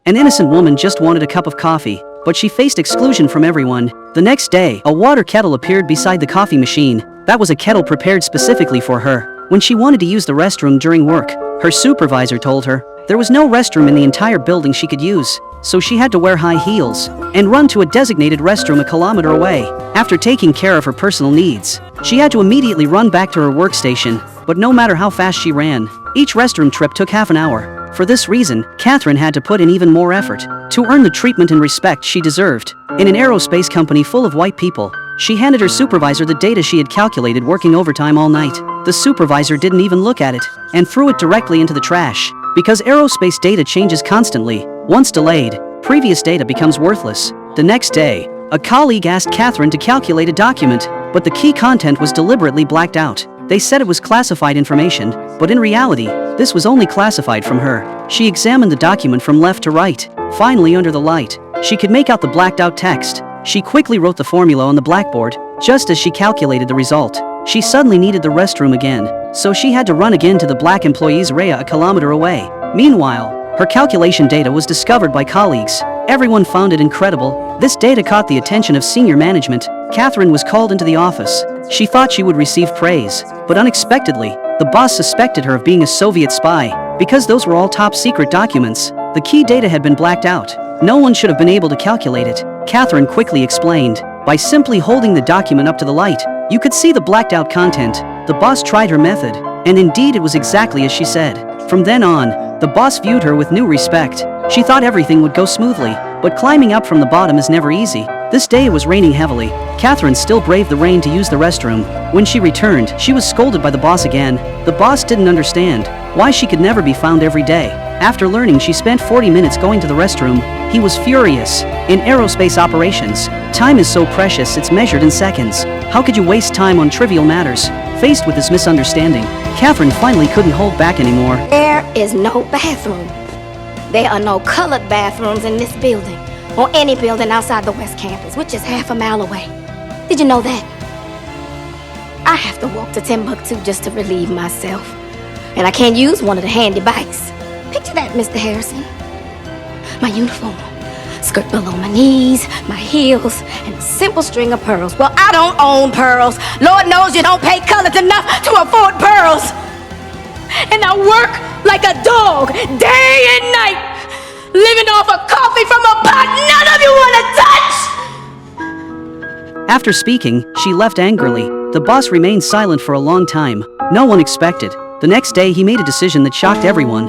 An innocent woman just wanted a cup of coffee, but she faced exclusion from everyone. The next day, a water kettle appeared beside the coffee machine. That was a kettle prepared specifically for her. When she wanted to use the restroom during work, her supervisor told her there was no restroom in the entire building she could use, so she had to wear high heels and run to a designated restroom a kilometer away. After taking care of her personal needs, she had to immediately run back to her workstation, but no matter how fast she ran, each restroom trip took half an hour. For this reason, Catherine had to put in even more effort to earn the treatment and respect she deserved. In an aerospace company full of white people, she handed her supervisor the data she had calculated working overtime all night. The supervisor didn't even look at it and threw it directly into the trash. Because aerospace data changes constantly, once delayed, previous data becomes worthless. The next day, a colleague asked Catherine to calculate a document, but the key content was deliberately blacked out. They said it was classified information, but in reality, this was only classified from her. She examined the document from left to right. Finally, under the light, she could make out the blacked out text. She quickly wrote the formula on the blackboard, just as she calculated the result. She suddenly needed the restroom again, so she had to run again to the black employee's area a kilometer away. Meanwhile, her calculation data was discovered by colleagues. Everyone found it incredible. This data caught the attention of senior management. Catherine was called into the office. She thought she would receive praise, but unexpectedly, the boss suspected her of being a Soviet spy. Because those were all top secret documents, the key data had been blacked out. No one should have been able to calculate it. Catherine quickly explained. By simply holding the document up to the light, you could see the blacked out content. The boss tried her method, and indeed it was exactly as she said. From then on, the boss viewed her with new respect. She thought everything would go smoothly, but climbing up from the bottom is never easy. This day it was raining heavily. Catherine still braved the rain to use the restroom. When she returned, she was scolded by the boss again. The boss didn't understand why she could never be found every day. After learning she spent 40 minutes going to the restroom, he was furious. In aerospace operations, time is so precious it's measured in seconds. How could you waste time on trivial matters? Faced with this misunderstanding, Catherine finally couldn't hold back anymore. There is no bathroom. There are no colored bathrooms in this building, or any building outside the West Campus, which is half a mile away. Did you know that? I have to walk to Timbuktu just to relieve myself. And I can't use one of the handy bikes. Picture that, Mr. Harrison. My uniform, skirt below my knees, my heels, and a simple string of pearls. Well, I don't own pearls. Lord knows you don't pay colors enough to afford pearls. And I work like a dog, day and night, living off of coffee from a pot none of you want to touch! After speaking, she left angrily. The boss remained silent for a long time. No one expected. The next day he made a decision that shocked everyone.